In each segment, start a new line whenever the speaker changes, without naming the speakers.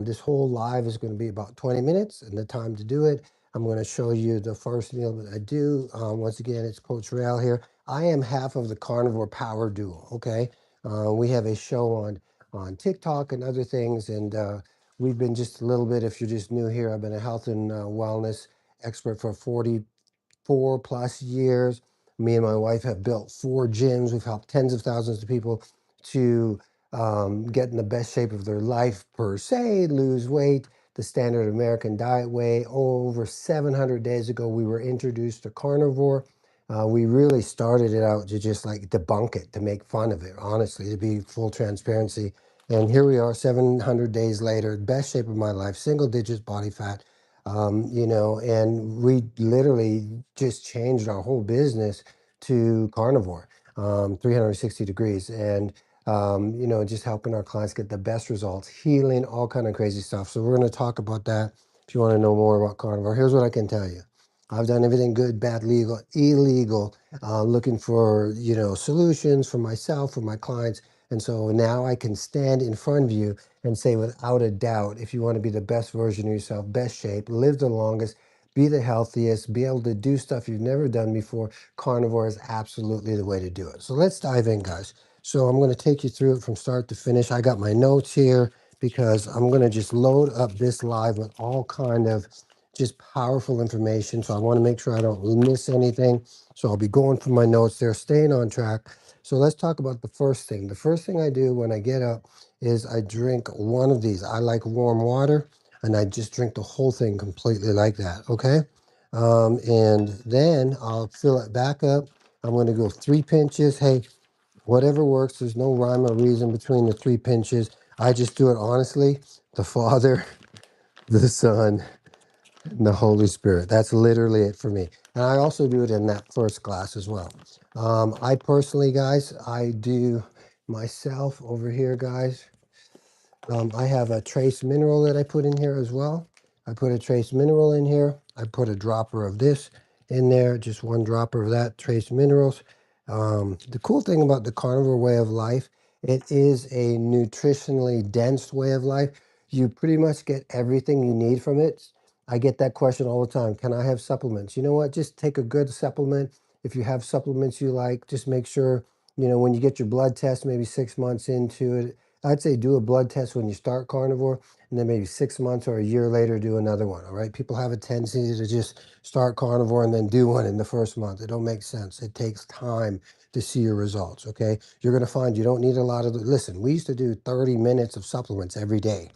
This whole live is going to be about 20 minutes, and the time to do it, I'm going to show you the first meal that I do. Once again, it's Coach Rail here. I am half of the Carnivore Power Duo, okay? We have a show on TikTok and other things, and we've been just a little bit, if you're just new here, I've been a health and wellness expert for 4+ years. Me and my wife have built 4 gyms. We've helped tens of thousands of people to get in the best shape of their life per se, lose weight, the standard American diet way. Over 700 days ago, we were introduced to carnivore. We really started it out to just like debunk it, to make fun of it, honestly, to be full transparency. And here we are 700 days later, best shape of my life, single digits body fat, and we literally just changed our whole business to carnivore, 360 degrees. And just helping our clients get the best results, healing, all kind of crazy stuff. So we're going to talk about that. If you want to know more about carnivore, here's what I can tell you. I've done everything good, bad, legal, illegal, looking for, solutions for myself, for my clients. And so now I can stand in front of you and say without a doubt, if you want to be the best version of yourself, best shape, live the longest, be the healthiest, be able to do stuff you've never done before, carnivore is absolutely the way to do it. So let's dive in, guys. So I'm going to take you through it from start to finish. I got my notes here because I'm going to just load up this live with all kind of just powerful information. So I want to make sure I don't miss anything. So I'll be going from my notes there, staying on track. So let's talk about the first thing. The first thing I do when I get up is I drink one of these. I like warm water, and I just drink the whole thing completely like that, okay? And then I'll fill it back up. I'm going to go 3 pinches. Hey, whatever works. There's no rhyme or reason between the 3 pinches. I just do it honestly. The Father, the Son, and the Holy Spirit. That's literally it for me. And I also do it in that first glass as well. I personally, guys, I do myself over here, guys. I have a trace mineral that I put in here as well. I put a trace mineral in here. I put a dropper of this in there, just one dropper of that, trace minerals. The cool thing about the carnivore way of life, it is a nutritionally dense way of life. You pretty much get everything you need from it. I get that question all the time. Can I have supplements? You know what? Just take a good supplement. If you have supplements you like, just make sure, when you get your blood test, maybe 6 months into it, I'd say do a blood test when you start carnivore, and then maybe 6 months or a year later do another one. All right. People have a tendency to just start carnivore and then do one in the first month. It don't make sense. It takes time to see your results. Okay. You're going to find you don't need a lot of listen, we used to do 30 minutes of supplements every day,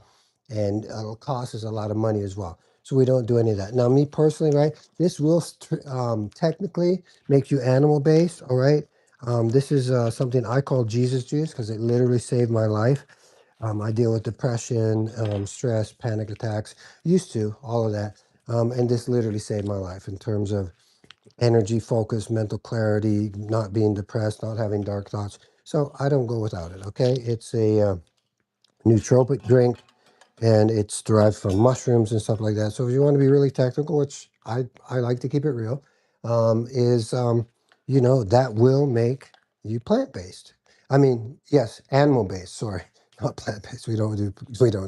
and it'll cost us a lot of money as well. So we don't do any of that. Now, me personally, right, this will technically make you animal based. All right. This is something I call Jesus juice because it literally saved my life. I deal with depression, stress, panic attacks, used to all of that. And this literally saved my life in terms of energy, focus, mental clarity, not being depressed, not having dark thoughts. So I don't go without it. Okay. It's a nootropic drink, and it's derived from mushrooms and stuff like that. So if you want to be really technical, which I like to keep it real, is that will make you plant based. I mean, yes, animal based. Sorry, not plant based. We don't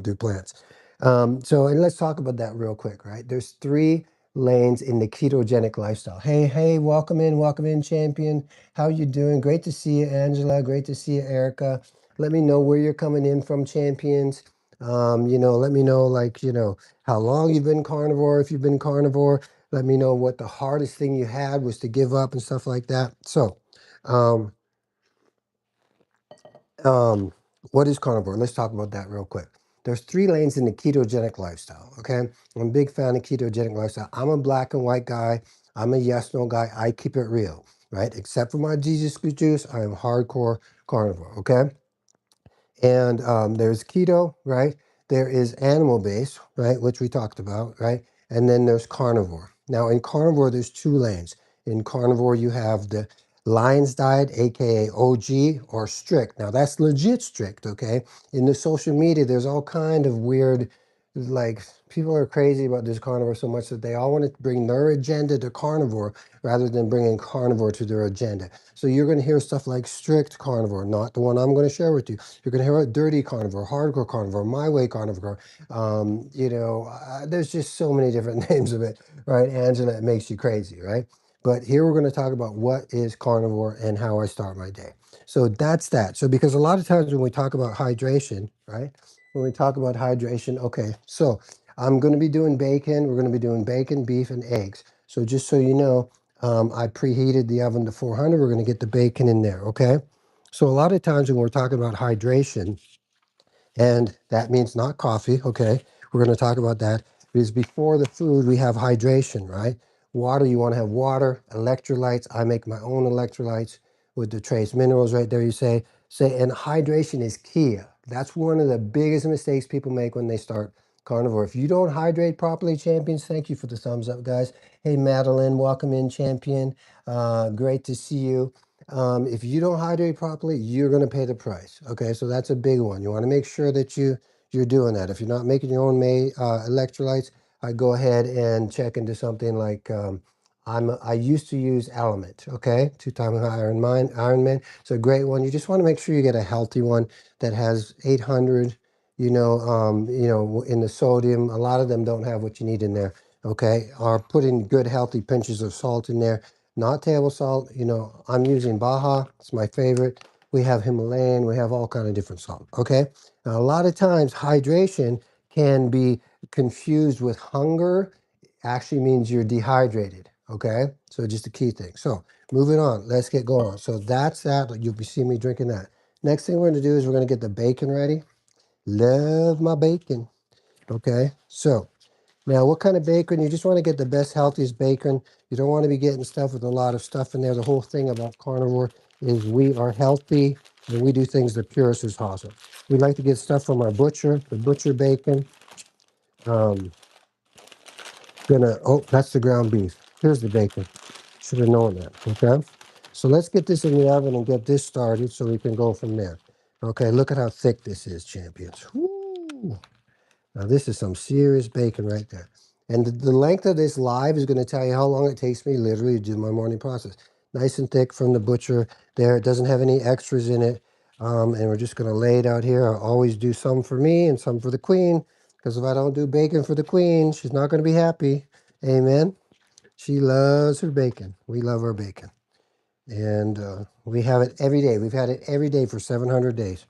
do plants. And let's talk about that real quick. Right, there's 3 lanes in the ketogenic lifestyle. Hey, welcome in, champion. How you doing? Great to see you, Angela. Great to see you, Erica. Let me know where you're coming in from, champions. Let me know, like, how long you've been carnivore. If you've been carnivore, let me know what the hardest thing you had was to give up and stuff like that. So, um, um, what is carnivore? Let's talk about that real quick. There's 3 lanes in the ketogenic lifestyle. Okay. I'm a big fan of ketogenic lifestyle. I'm a black and white guy. I'm a yes, no guy. I keep it real, right? Except for my Jesus juice, I am hardcore carnivore. Okay. And there's keto, right? There is animal based, right? Which we talked about, right? And then there's carnivore. Now, in carnivore, there's 2 lanes. In carnivore, you have the Lion's diet, aka OG, or strict. Now, that's legit strict, okay? In the social media, there's all kind of weird like people are crazy about this carnivore so much that they all want to bring their agenda to carnivore rather than bringing carnivore to their agenda. So you're going to hear stuff like strict carnivore, not the one I'm going to share with you. You're going to hear a dirty carnivore, hardcore carnivore, my way carnivore. There's just so many different names of it, right? Angela, it makes you crazy, right? But here we're going to talk about what is carnivore and how I start my day. So that's that. So because a lot of times when we talk about hydration, right? When we talk about hydration, okay, so I'm going to be doing bacon. We're going to be doing bacon, beef, and eggs. So just so you know, I preheated the oven to 400. We're going to get the bacon in there, okay? So a lot of times when we're talking about hydration, and that means not coffee, okay? We're going to talk about that. Because before the food, we have hydration, right? Water, you want to have water, electrolytes. I make my own electrolytes with the trace minerals right there, you say, and hydration is key. That's one of the biggest mistakes people make when they start carnivore. If you don't hydrate properly, champions, thank you for the thumbs up, guys. Hey, Madeline, welcome in, champion. Great to see you. If you don't hydrate properly, you're going to pay the price. Okay, so that's a big one. You want to make sure that you're doing that. If you're not making your own electrolytes, I go ahead and check into something like I used to use Element. Okay, 2-time Ironman. It's a great one. You just want to make sure you get a healthy one that has 800. In the sodium. A lot of them don't have what you need in there. Okay, or put in good healthy pinches of salt in there, not table salt. I'm using Baja. It's my favorite. We have Himalayan. We have all kind of different salt. Okay. Now, a lot of times hydration can be confused with hunger. Actually means you're dehydrated. Okay. So just a key thing. So moving on. Let's get going. So that's that. You'll be seeing me drinking that. Next thing we're going to do is we're going to get the bacon ready. Love my bacon. Okay. So now, what kind of bacon? You just want to get the best, healthiest bacon. You don't want to be getting stuff with a lot of stuff in there. The whole thing about carnivore is we are healthy and we do things the purest as possible. We like to get stuff from our butcher, the butcher bacon. Um, that's the ground beef. Here's the bacon. Should have known that. Okay. So let's get this in the oven and get this started so we can go from there. Okay. Look at how thick this is, champions. Woo. Now this is some serious bacon right there. And the length of this live is going to tell you how long it takes me literally to do my morning process. Nice and thick from the butcher there. It doesn't have any extras in it. And we're just going to lay it out here. I'll always do some for me and some for the queen. Because if I don't do bacon for the queen, she's not going to be happy. Amen. She loves her bacon. We love our bacon. And we have it every day. We've had it every day for 700 days,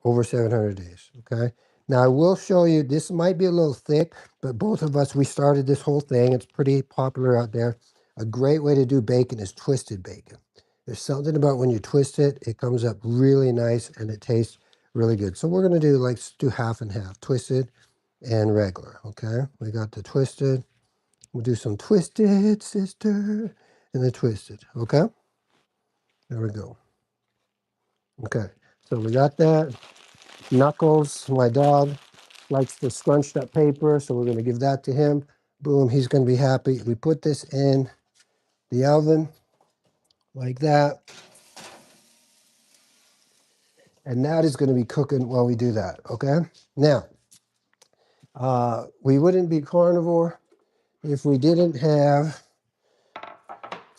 over 700 days, okay? Now, I will show you, this might be a little thick, but both of us, we started this whole thing. It's pretty popular out there. A great way to do bacon is twisted bacon. There's something about when you twist it, it comes up really nice and it tastes really good. So we're going to do do half and half, twisted and regular, okay? We got the twisted. We'll do some twisted, sister, and the twisted, okay? There we go. Okay, so we got that. Knuckles, my dog, likes the scrunched up paper, so we're going to give that to him. Boom, he's going to be happy. We put this in the oven like that. And that is going to be cooking while we do that, okay? Now, we wouldn't be carnivore if we didn't have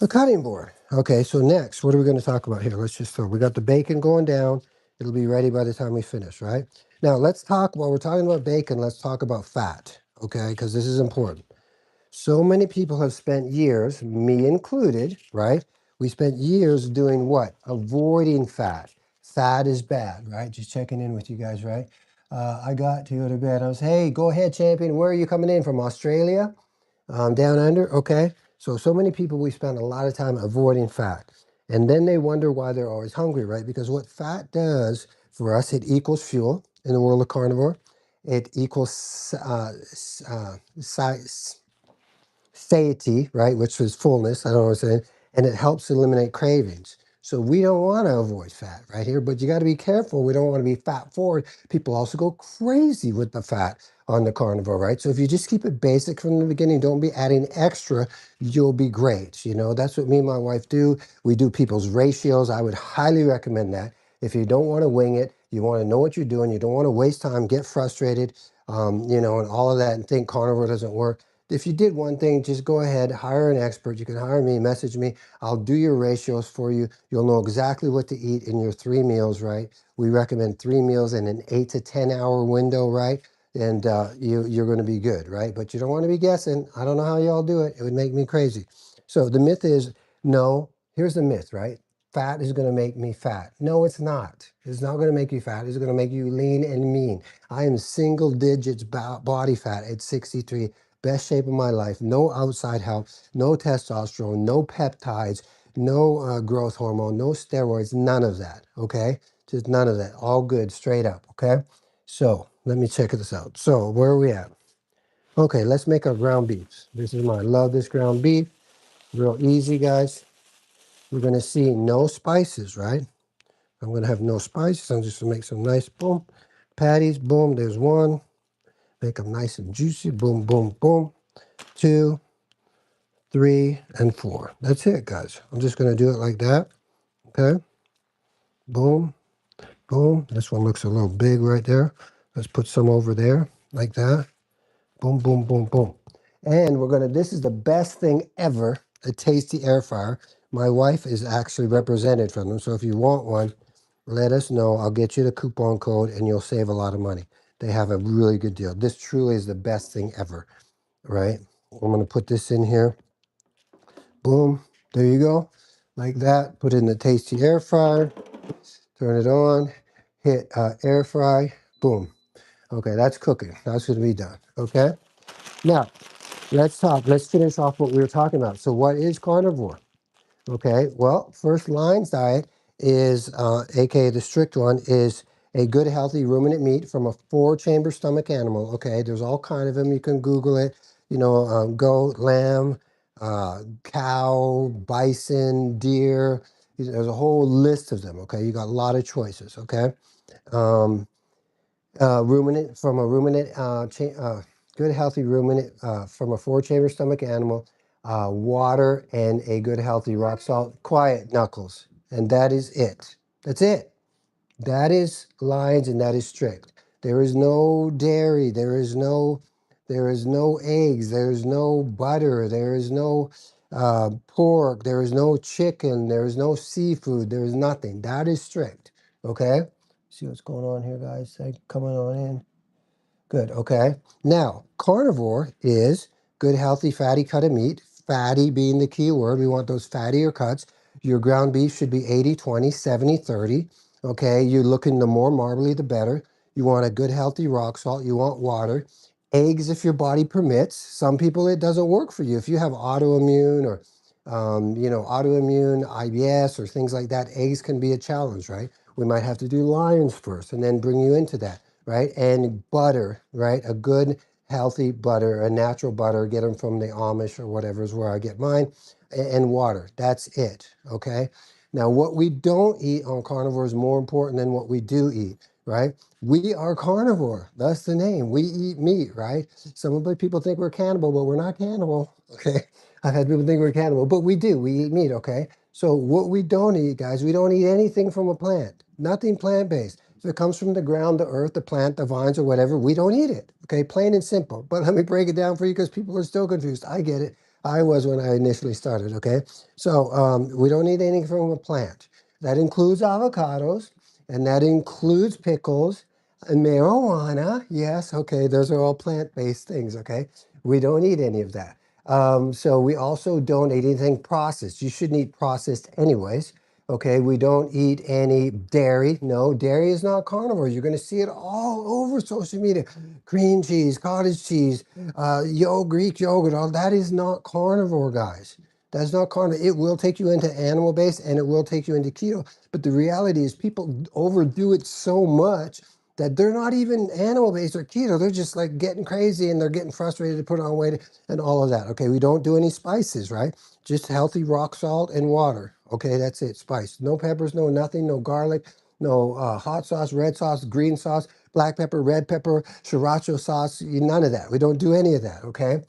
a cutting board. Okay, so next, what are we going to talk about here? Let's just throw, we got the bacon going down. It'll be ready by the time we finish, right? Now, let's talk, while we're talking about bacon, let's talk about fat, okay? Because this is important. So many people have spent years, me included, right? We spent years doing what? Avoiding fat. Fat is bad, right? Just checking in with you guys, right? I got to go to bed. I was, hey, go ahead, champion. Where are you coming in from? Australia? Down under, okay? So many people, we spend a lot of time avoiding fat. And then they wonder why they're always hungry, right? Because what fat does for us, it equals fuel in the world of carnivore. It equals satiety, right, which is fullness, I don't know what I'm saying, and it helps eliminate cravings. So we don't want to avoid fat right here, but you got to be careful. We don't want to be fat forward. People also go crazy with the fat on the carnivore, right? So if you just keep it basic from the beginning, don't be adding extra, you'll be great. That's what me and my wife do. We do people's ratios. I would highly recommend that. If you don't want to wing it, you want to know what you're doing, you don't want to waste time, get frustrated, you know, and all of that, and think carnivore doesn't work. If you did one thing, just go ahead, hire an expert. You can hire me, message me. I'll do your ratios for you. You'll know exactly what to eat in your 3 meals, right? We recommend 3 meals in an 8 to 10 hour window, right? And you're going to be good, right? But you don't want to be guessing. I don't know how y'all do it. It would make me crazy. So the myth is no. Here's the myth, right? Fat is going to make me fat. No, it's not. It's not going to make you fat. It's going to make you lean and mean. I am single digits body fat at 63. Best shape of my life. No outside help. No testosterone. No peptides. No growth hormone. No steroids. None of that. Okay? Just none of that. All good. Straight up. Okay? So let me check this out. So where are we at? Okay, let's make our ground beef. This is my, I love this ground beef. Real easy, guys. We're going to see no spices, right? I'm going to have no spices. I'm just going to make some nice, boom, patties. Boom, there's one. Make them nice and juicy. Boom, boom, boom. 2, 3, and 4. That's it, guys. I'm just going to do it like that. Okay. Boom, boom. This one looks a little big right there. Let's put some over there like that. Boom, boom, boom, boom. And we're going to, this is the best thing ever, a tasty air fryer. My wife is actually represented from them. So if you want one, let us know. I'll get you the coupon code and you'll save a lot of money. They have a really good deal. This truly is the best thing ever, right? I'm going to put this in here. Boom. There you go. Like that. Put it in the tasty air fryer. Turn it on. Hit air fry. Boom. Okay, that's cooking. That's going to be done. Okay. Now, let's finish off what we were talking about. So what is carnivore? Okay, well, First Line's diet is, aka the strict one, is a good healthy ruminant meat from a 4-chamber stomach animal. Okay, there's all kind of them. You can Google it. You know, goat, lamb, cow, bison, deer. There's a whole list of them. Okay, you got a lot of choices. Okay. Um, ruminant from a ruminant, good healthy ruminant from a 4-chamber stomach animal, water, and a good healthy rock salt. Quiet, Knuckles. And that is it. That's it. That is lines and that is strict. There is no dairy. There is no eggs. There is no butter. There is no pork. There is no chicken. There is no seafood. There is nothing. That is strict. Okay? See what's going on here, guys? Coming on in. Good, okay. Now, carnivore is good, healthy, fatty cut of meat. Fatty being the key word. We want those fattier cuts. Your ground beef should be 80-20, 70-30. Okay, you're looking the more marbly, the better. You want a good, healthy rock salt. You want water. Eggs if your body permits. Some people, it doesn't work for you. If you have autoimmune or, you know, autoimmune, IBS or things like that, eggs can be a challenge, right? We might have to do lions first and then bring you into that. Right? And butter, right? A good, healthy butter, a natural butter, get them from the Amish or whatever is where I get mine, and water. That's it, okay? Now, what we don't eat on carnivore is more important than what we do eat, right? We are carnivore. That's the name. We eat meat, right? Some of the people think we're cannibal, but we're not cannibal, okay? I've had people think we're cannibal, but we do. We eat meat, okay? So what we don't eat, guys, we don't eat anything from a plant. Nothing plant-based. If it comes from the ground, the earth, the plant, the vines, or whatever, we don't eat it. Okay, plain and simple. But let me break it down for you because people are still confused. I get it. I was when I initially started. Okay, so we don't eat anything from a plant. That includes avocados, and that includes pickles and marijuana. Yes, okay, those are all plant-based things. Okay, we don't eat any of that. So we also don't eat anything processed. You shouldn't eat processed anyways. Okay, we don't eat any dairy. No, dairy is not carnivore. You're going to see it all over social media. Cream cheese, cottage cheese, Greek yogurt, all that is not carnivore, guys. That's not carnivore. It will take you into animal-based and it will take you into keto. But the reality is people overdo it so much that they're not even animal-based or keto. They're just like getting crazy and they're getting frustrated to put on weight and all of that. Okay, we don't do any spices, right? Just healthy rock salt and water. Okay, that's it. Spice. No peppers, no nothing, no garlic, no hot sauce, red sauce, green sauce, black pepper, red pepper, sriracha sauce. None of that. We don't do any of that. Okay.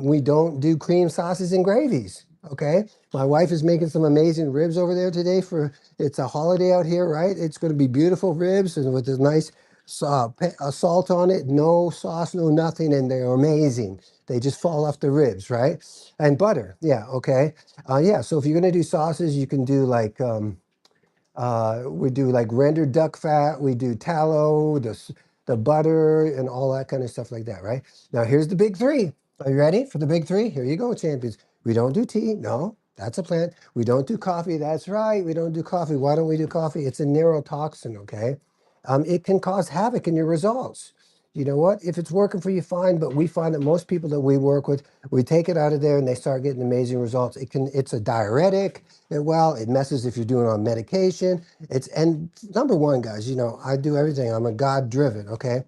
We don't do cream sauces and gravies. Okay. My wife is making some amazing ribs over there today for, it's a holiday out here, right? It's going to be beautiful ribs and with this nice salt on it, no sauce, no nothing, and they're amazing. They just fall off the ribs, right? And butter, yeah, okay. Yeah, so if you're gonna do sauces, you can do like, we do like rendered duck fat, we do tallow, the butter, and all that kind of stuff like that, right? Now, here's the big three. Are you ready for the big three? Here you go, champions. We don't do tea. No, that's a plant. We don't do coffee. That's right. We don't do coffee. Why don't we do coffee? It's a neurotoxin, okay? It can cause havoc in your results. You know what? If it's working for you, fine. But we find that most people that we work with, we take it out of there and they start getting amazing results. It's a diuretic. Well, it messes if you're doing on medication. And number one, guys, you know, I do everything. I'm a God driven, okay?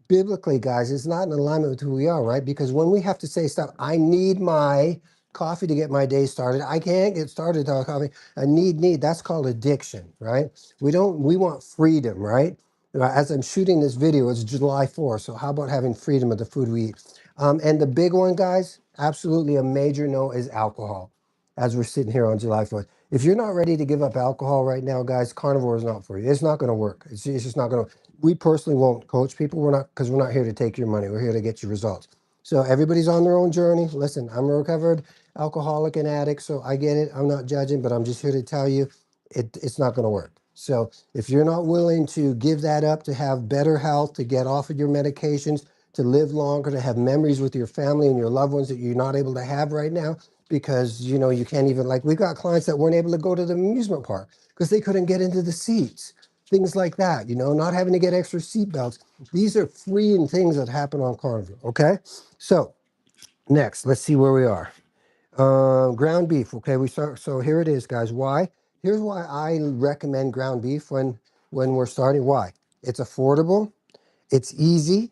Biblically, guys, it's not in alignment with who we are, right? Because when we have to say stuff, I need my coffee to get my day started. I can't get started without coffee. I need. That's called addiction, right? We want freedom, right? As I'm shooting this video, it's July 4th. So how about having freedom of the food we eat? And the big one, guys, absolutely a major no is alcohol. As we're sitting here on July 4th. If you're not ready to give up alcohol right now, guys, carnivore is not for you. It's not going to work. It's just not going to. We personally won't coach people. We're not, because we're not here to take your money. We're here to get you results. So everybody's on their own journey. Listen, I'm a recovered alcoholic and addict, so I get it. I'm not judging, but I'm just here to tell you it's not going to work. So if you're not willing to give that up, to have better health, to get off of your medications, to live longer, to have memories with your family and your loved ones that you're not able to have right now, because you know you can't even, like, we've got clients that weren't able to go to the amusement park because they couldn't get into the seats, things like that, you know, not having to get extra seat belts. These are freeing things that happen on Carnivore. Okay, so next, let's see where we are. Ground beef. Okay, we start. So here it is, guys. Why? Here's why I recommend ground beef when we're starting. Why? It's affordable, it's easy,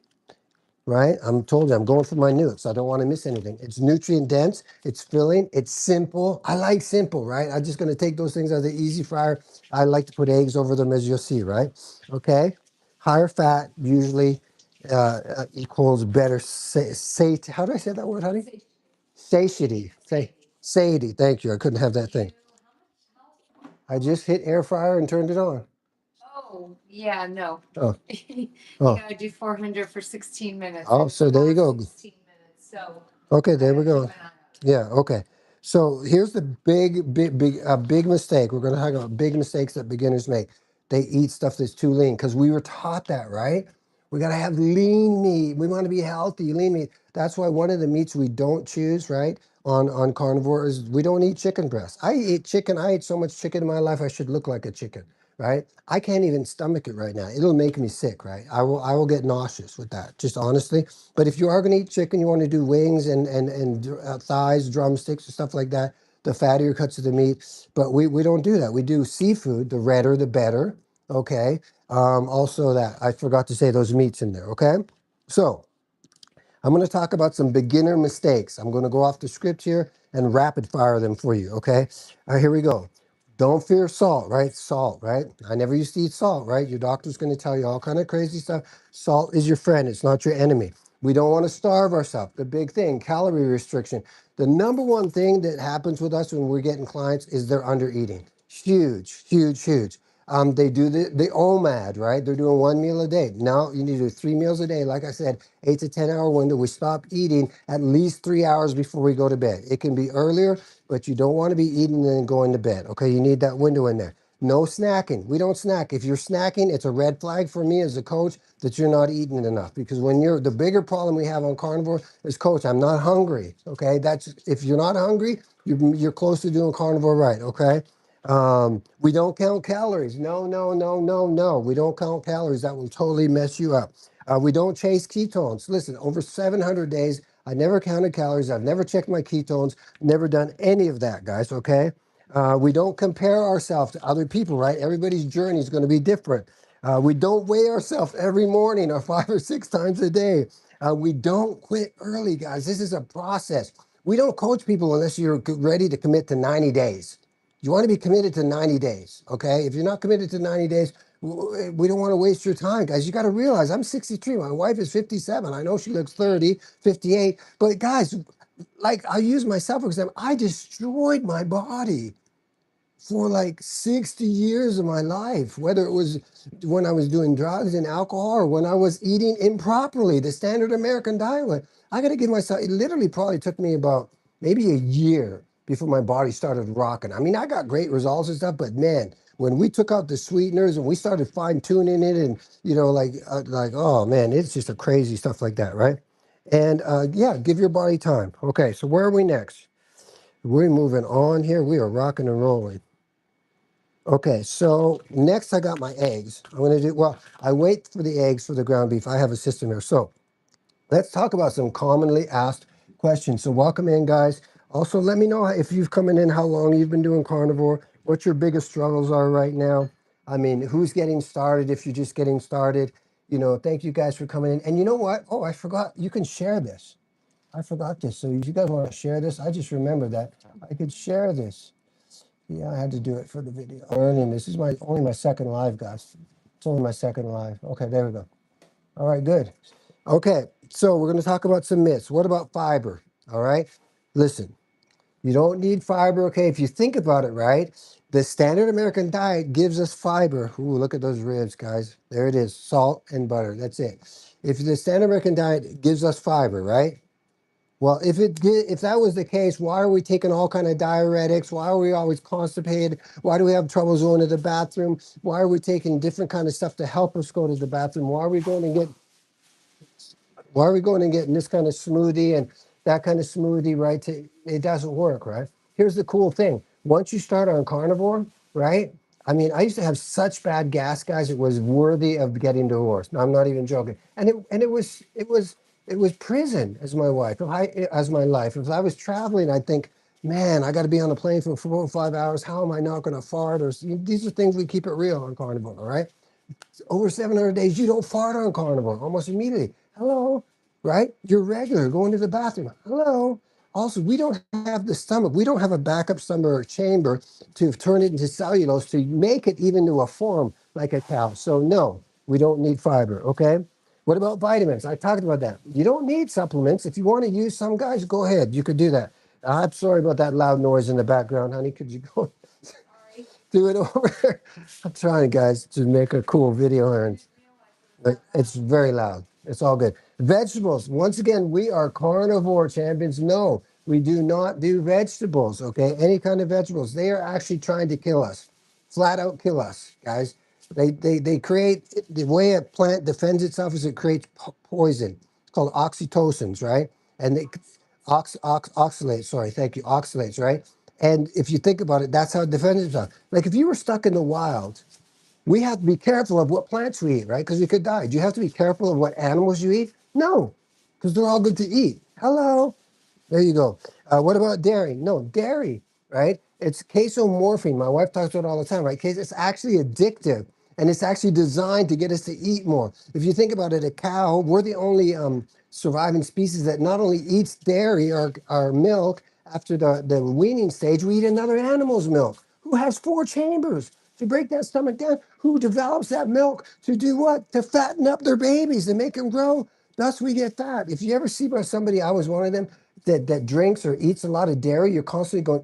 right? I'm told you I'm going for my nukes. I don't want to miss anything. It's nutrient dense, it's filling, it's simple. I like simple, right? I'm just going to take those things out of the easy fryer. I like to put eggs over them, as you'll see, right? Okay. Higher fat usually equals better how do I say that word, honey? Satiety. Satiety. Thank you. I couldn't have that thing. I just hit air fryer and turned it on. Oh, yeah, no. Oh, you oh, gotta do 400 for 16 minutes. Oh, so there you go. 16 minutes, so okay, there we go. Yeah, okay. So here's the big mistake. We're gonna talk about big mistakes that beginners make. They eat stuff that's too lean because we were taught that, right? We gotta have lean meat. We want to be healthy, lean meat. That's why one of the meats we don't choose, right, on carnivore is we don't eat chicken breast. I eat chicken. I ate so much chicken in my life, I should look like a chicken, right? I can't even stomach it right now. It'll make me sick, right? I will get nauseous with that, just honestly. But if you are going to eat chicken, you want to do wings and thighs, drumsticks, and stuff like that, the fattier cuts of the meat. But we don't do that. We do seafood, the redder, the better, okay? Also that, I forgot to say those meats in there, okay? So I'm going to talk about some beginner mistakes. I'm going to go off the script here and rapid fire them for you, okay? All right, here we go. Don't fear salt, right? Salt, right? I never used to eat salt, right? Your doctor's going to tell you all kind of crazy stuff. Salt is your friend. It's not your enemy. We don't want to starve ourselves. The big thing, calorie restriction. The number one thing that happens with us when we're getting clients is they're under eating. Huge, huge, huge. They do the OMAD, right? They're doing one meal a day. Now you need to do 3 meals a day. Like I said, 8 to 10 hour window. We stop eating at least 3 hours before we go to bed. It can be earlier, but you don't want to be eating and then going to bed. Okay, you need that window in there. No snacking. We don't snack. If you're snacking, it's a red flag for me as a coach that you're not eating enough. Because when you're, the bigger problem we have on carnivore is, coach, I'm not hungry. Okay, that's, if you're not hungry, you're close to doing carnivore right. Okay. We don't count calories. No, no, no, no, no. We don't count calories. That will totally mess you up. We don't chase ketones. Listen, over 700 days, I never counted calories. I've never checked my ketones. Never done any of that, guys, okay? We don't compare ourselves to other people, right? Everybody's journey is going to be different. We don't weigh ourselves every morning or 5 or 6 times a day. We don't quit early, guys. This is a process. We don't coach people unless you're ready to commit to 90 days. You want to be committed to 90 days, okay? If you're not committed to 90 days, we don't want to waste your time, guys. You got to realize I'm 63. My wife is 57. I know she looks 30, 58. But guys, like, I'll use myself for example. I destroyed my body. for like 60 years of my life, whether it was when I was doing drugs and alcohol or when I was eating improperly, the standard American diet. I got to give myself, it literally probably took me about maybe a year before my body started rocking. I mean, I got great results and stuff, but man, when we took out the sweeteners and we started fine tuning it and, like, oh man, it's just a crazy stuff like that, right? And yeah, give your body time. Okay, so where are we next? We're moving on here. We are rocking and rolling. Okay, so next I got my eggs. I'm going to do, well, I wait for the eggs for the ground beef. I have a system here. So let's talk about some commonly asked questions. So welcome in, guys. Also, let me know if you've come in, how long you've been doing carnivore, what your biggest struggles are right now. I mean, who's getting started if you're just getting started. Thank you guys for coming in. And you know what? Oh, I forgot. You can share this. I forgot this. So if you guys want to share this, I just remembered that I could share this. Yeah, I had to do it for the video. Learning. This is only my second live, guys. It's only my second live. Okay, there we go. All right, good. Okay, so we're going to talk about some myths. What about fiber? All right, listen. You don't need fiber. Okay, if you think about it, right? The standard American diet gives us fiber. Ooh, look at those ribs, guys. There it is, salt and butter. That's it. If the standard American diet gives us fiber, right? Well, if that was the case, why are we taking all kind of diuretics? Why are we always constipated? Why do we have trouble going to the bathroom? Why are we taking different kind of stuff to help us go to the bathroom? Why are we going and getting this kind of smoothie and that kind of smoothie, right? It doesn't work, right? Here's the cool thing. Once you start on carnivore, right? I mean, I used to have such bad gas, guys. It was worthy of getting divorced. No, I'm not even joking. And it was prison as my wife, as my life. If I was traveling, I'd think, man, I got to be on a plane for 4 or 5 hours. How am I not going to fart? Or these are things we keep it real on carnivore, all right? Over 700 days, you don't fart on carnivore almost immediately. Hello, right? You're regular going to the bathroom. Hello. Also, we don't have the stomach. We don't have a backup stomach or chamber to turn it into cellulose to make it even to a form like a cow. So no, we don't need fiber, okay? What about vitamins? I talked about that. You don't need supplements. If you want to use some, guys, go ahead. You could do that. I'm sorry about that loud noise in the background, honey. Could you go do it over? I'm trying, guys, to make a cool video here. But it's very loud. It's all good. Vegetables. Once again, we are carnivore champions. No, we do not do vegetables, okay? Any kind of vegetables. They are actually trying to kill us. Flat out kill us, guys. They create, the way a plant defends itself is it creates poison. It's called oxytocins, right? And they, oxalates, sorry, thank you, oxalates, right? And if you think about it, that's how it defends itself. Like if you were stuck in the wild, we have to be careful of what plants we eat, right? Because we could die. Do you have to be careful of what animals you eat? No, because they're all good to eat. Hello. There you go. What about dairy? No, dairy, right? It's casomorphine. My wife talks about it all the time, right? It's actually addictive, and it's actually designed to get us to eat more. If you think about it, a cow, we're the only surviving species that not only eats dairy or milk after the weaning stage, we eat another animal's milk. Who has four chambers to break that stomach down? Who develops that milk to do what? To fatten up their babies, to make them grow. Thus, we get fat. If you ever see by somebody, I was one of them, that drinks or eats a lot of dairy, you're constantly going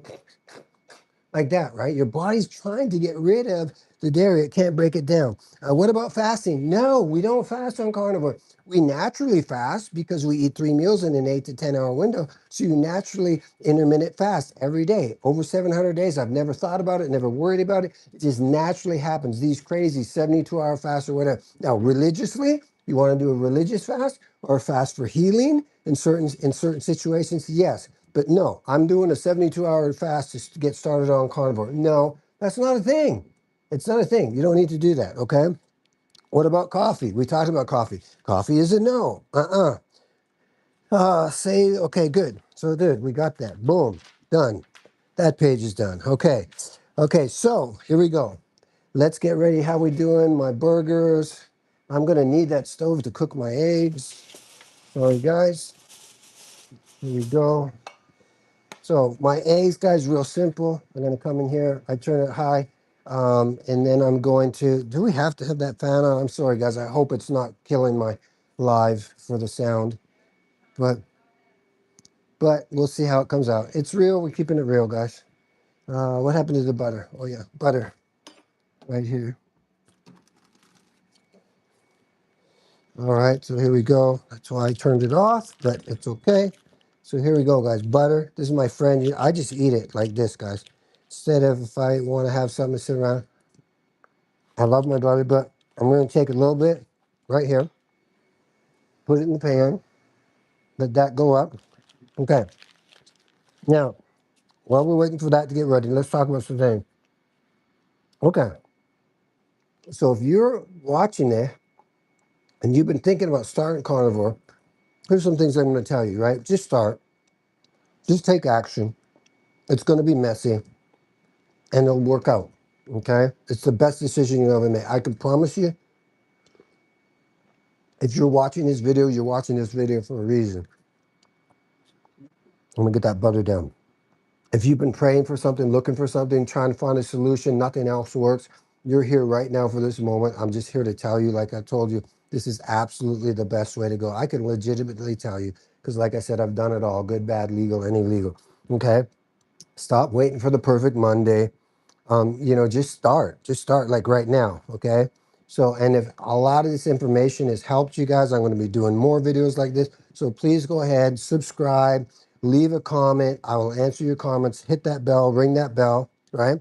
like that, right? Your body's trying to get rid of the dairy. It can't break it down. What about fasting? No, we don't fast on carnivore. We naturally fast because we eat 3 meals in an 8 to 10 hour window. So you naturally intermittent fast every day. Over 700 days. I've never thought about it, never worried about it. It just naturally happens. These crazy 72-hour fasts or whatever. Now, religiously, you want to do a religious fast or a fast for healing in certain situations? Yes. But no, I'm doing a 72-hour fast to get started on carnivore. No, that's not a thing. It's not a thing. You don't need to do that, okay? What about coffee? We talked about coffee. Coffee is a no. Okay, good. So good. We got that. Boom. Done. That page is done. Okay. Okay, so here we go. Let's get ready. How we doing? My burgers. I'm going to need that stove to cook my eggs. Sorry, guys. Here we go. So my eggs, guys, real simple. I'm going to come in here. I turn it high. And then I'm going to, do we have to have that fan on? I'm sorry, guys. I hope it's not killing my live for the sound. But we'll see how it comes out. It's real. We're keeping it real, guys. What happened to the butter? Oh yeah, butter right here. All right, so here we go. That's why I turned it off, but it's okay. So here we go, guys. Butter. This is my friend. I just eat it like this, guys. Instead of if I want to have something to sit around. I love my butter, but I'm going to take a little bit right here, put it in the pan, let that go up. Okay. Now, while we're waiting for that to get ready, let's talk about something. Okay. So if you're watching it and you've been thinking about starting carnivore, here's some things I'm going to tell you, right? Just start. Just take action. It's going to be messy and it'll work out. Okay? It's the best decision you ever make. I can promise you, if you're watching this video, you're watching this video for a reason. I'm going to get that butter down. If you've been praying for something, looking for something, trying to find a solution, nothing else works, you're here right now for this moment. I'm just here to tell you, like I told you, this is absolutely the best way to go. I can legitimately tell you, because like I said, I've done it all, good, bad, legal, and illegal. Okay? Stop waiting for the perfect Monday. Just start like right now. Okay. So, and if a lot of this information has helped you guys, I'm going to be doing more videos like this. So please go ahead, subscribe, leave a comment. I will answer your comments. Hit that bell, ring that bell, right?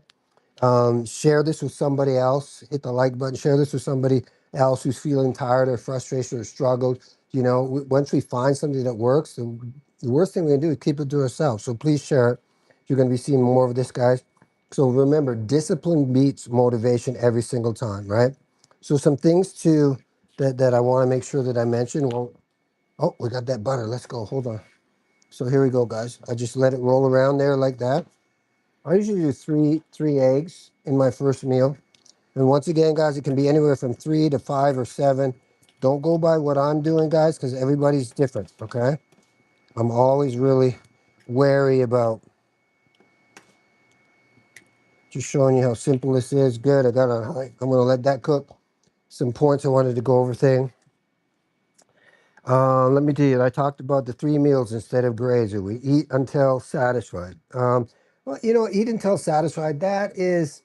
Share this with somebody else. Hit the like button. Share this with somebody else who's feeling tired or frustrated or struggled. You know, once we find something that works, the worst thing we can do is keep it to ourselves. So please share it. You're going to be seeing more of this, guys. So remember, discipline beats motivation every single time, right? So some things too that I want to make sure that I mention. Well, oh, we got that butter. Let's go. Hold on. So here we go, guys. I just let it roll around there like that. I usually do three eggs in my first meal. And once again, guys, it can be anywhere from 3 to 5 or 7. Don't go by what I'm doing, guys, because everybody's different, okay? I'm always really wary about just showing you how simple this is. Good. I'm gonna let that cook. Some points I wanted to go over thing. Let me tell you, I talked about the 3 meals instead of grazer. We eat until satisfied. Well, eat until satisfied. That is,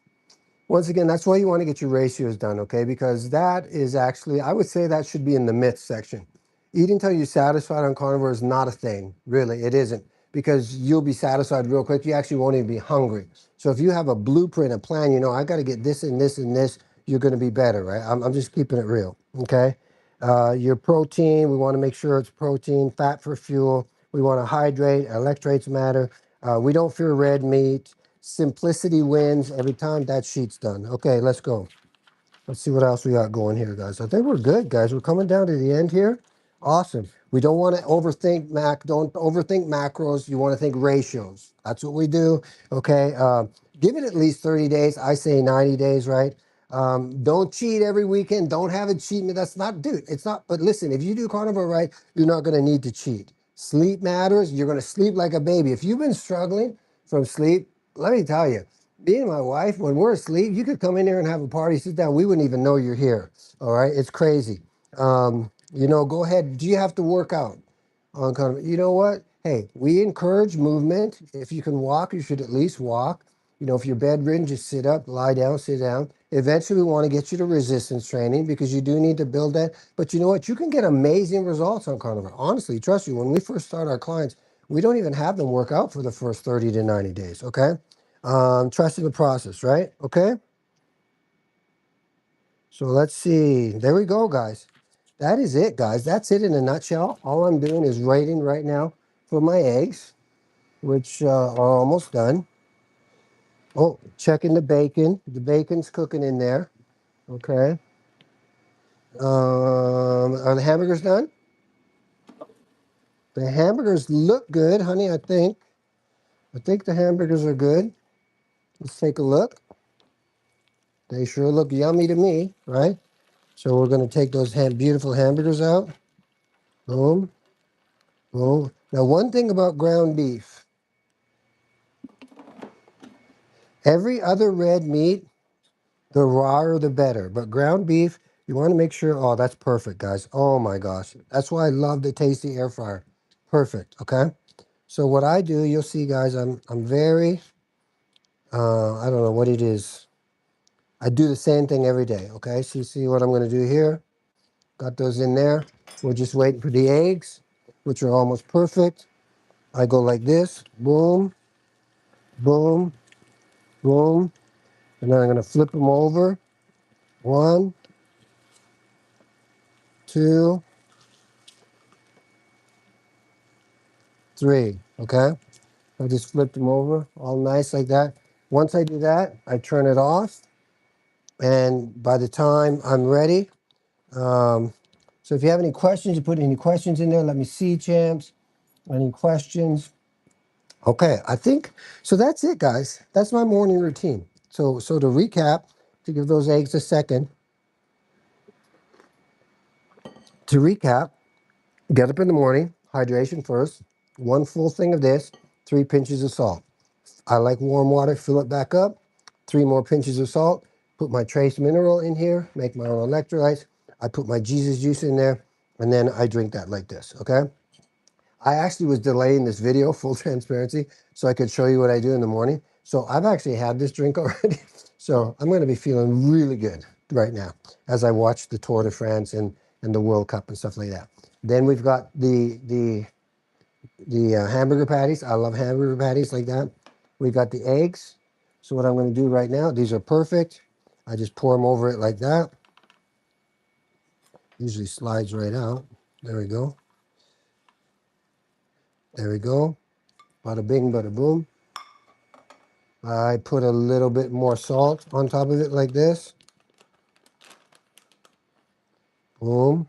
once again, that's why you want to get your ratios done, okay? Because that is actually, I would say that should be in the myth section. Eat until you're satisfied on carnivore is not a thing. Really, it isn't. Because you'll be satisfied real quick. You actually won't even be hungry. So if you have a blueprint, a plan, I got to get this and this and this, you're going to be better, right? I'm just keeping it real, okay? Your protein, we want to make sure it's protein, fat for fuel. We want to hydrate, electrolytes matter. We don't fear red meat. Simplicity wins every time. That sheet's done. Okay, let's go. Let's see what else we got going here, guys. I think we're good, guys. We're coming down to the end here. Awesome. We don't want to overthink don't overthink macros. You want to think ratios. That's what we do. Okay. Give it at least 30 days. I say 90 days, right? Don't cheat every weekend. Don't have a cheat meal. That's not, dude, it's not. But listen, if you do carnivore right, you're not going to need to cheat. Sleep matters. You're going to sleep like a baby. If you've been struggling from sleep, let me tell you, me and my wife, when we're asleep, you could come in here and have a party, sit down. We wouldn't even know you're here. All right. It's crazy. Go ahead. Do you have to work out on carnivore? You know what? Hey, we encourage movement. If you can walk, you should at least walk. If you're bedridden, just sit up, lie down, sit down. Eventually, we want to get you to resistance training because you do need to build that. But you know what? You can get amazing results on carnivore. Honestly, trust me, when we first start our clients, we don't even have them work out for the first 30 to 90 days, okay? Trust in the process, right? Okay? So let's see. There we go, guys. That is it, guys. That's it in a nutshell. All I'm doing is waiting right now for my eggs, which are almost done. Oh, checking the bacon. The bacon's cooking in there. Okay. Are the hamburgers done? The hamburgers look good, honey, I think. I think the hamburgers are good. Let's take a look. They sure look yummy to me, right? So we're going to take those beautiful hamburgers out. Boom. Boom. Now, one thing about ground beef, every other red meat, the rawer the better. But ground beef, you want to make sure, oh, that's perfect, guys. Oh my gosh. That's why I love the tasty air fryer. Perfect, okay? So what I do, you'll see, guys, I'm very I don't know what it is. I do the same thing every day, okay? So you see what I'm going to do here? Got those in there. We're just waiting for the eggs, which are almost perfect. I go like this, boom, boom, boom, and then I'm going to flip them over. 1, 2, 3, okay? I just flip them over, all nice like that. Once I do that, I turn it off, and by the time I'm ready, so if you have any questions, you put any questions in there. Let me see, champs. Any questions? Okay, I think so. That's it, guys. That's my morning routine. So to recap, to give those eggs a second. To recap, get up in the morning, hydration first. 1 full thing of this, 3 pinches of salt. I like warm water. Fill it back up. 3 more pinches of salt. Put my trace mineral in here. Make my own electrolytes. I put my Jesus juice in there, and then I drink that like this. Okay. I actually was delaying this video, full transparency, so I could show you what I do in the morning. So I've actually had this drink already. So I'm going to be feeling really good right now as I watch the Tour de France and the World Cup and stuff like that. Then we've got the hamburger patties. I love hamburger patties like that. We've got the eggs. So what I'm going to do right now, these are perfect. I just pour them over it like that. Usually slides right out. There we go. There we go. Bada bing, bada boom. I put a little bit more salt on top of it like this. Boom.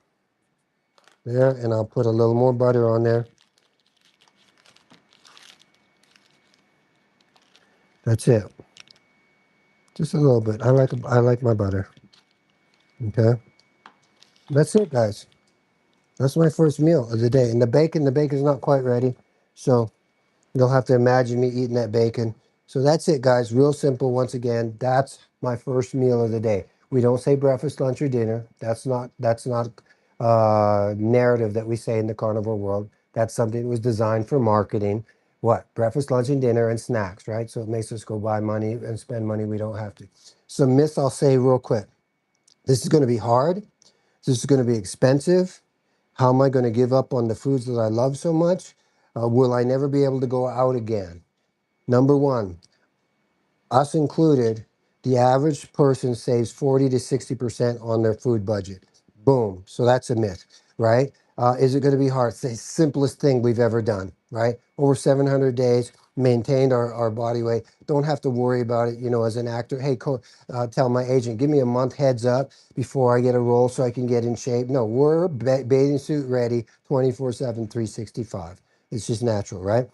There, and I'll put a little more butter on there. That's it. Just a little bit. I like my butter. Okay. That's it, guys. That's my first meal of the day. And the bacon's not quite ready. So you'll have to imagine me eating that bacon. So that's it, guys. Real simple. Once again, that's my first meal of the day. We don't say breakfast, lunch, or dinner. That's not narrative that we say in the carnivore world. That's something that was designed for marketing. What? Breakfast, lunch, and dinner, and snacks, right? So it makes us go buy money and spend money we don't have to. Some myths I'll say real quick. This is going to be hard. This is going to be expensive. How am I going to give up on the foods that I love so much? Will I never be able to go out again? Number one, us included, the average person saves 40 to 60% on their food budget. Boom. So that's a myth, right? Is it going to be hard? It's the simplest thing we've ever done, right? Over 700 days, maintained our body weight. Don't have to worry about it, as an actor. Hey, tell my agent, give me a month heads up before I get a role so I can get in shape. No, we're bathing suit ready 24/7, 365. It's just natural, right?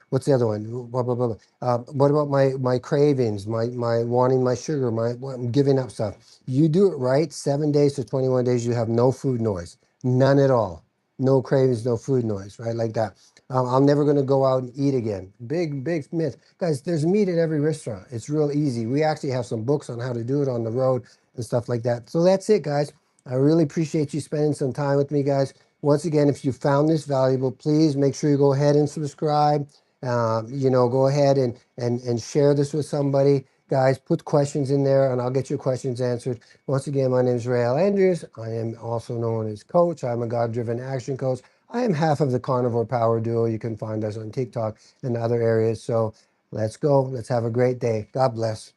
What's the other one? Blah, blah, blah, blah. What about my cravings, my wanting my sugar, my giving up stuff? You do it right, 7 days to 21 days, you have no food noise, none at all. No cravings, no food noise, right? Like that. I'm never going to go out and eat again. Big myth. Guys, there's meat at every restaurant. It's real easy. We actually have some books on how to do it on the road and stuff like that. So that's it, guys. I really appreciate you spending some time with me, guys. Once again, if you found this valuable, please make sure you go ahead and subscribe. Go ahead and share this with somebody. Guys, put questions in there and I'll get your questions answered. Once again, my name is Rael Andrews. I am also known as Coach. I'm a God-driven action coach. I am half of the Carnivore Power Duo. You can find us on TikTok and other areas. So let's go. Let's have a great day. God bless.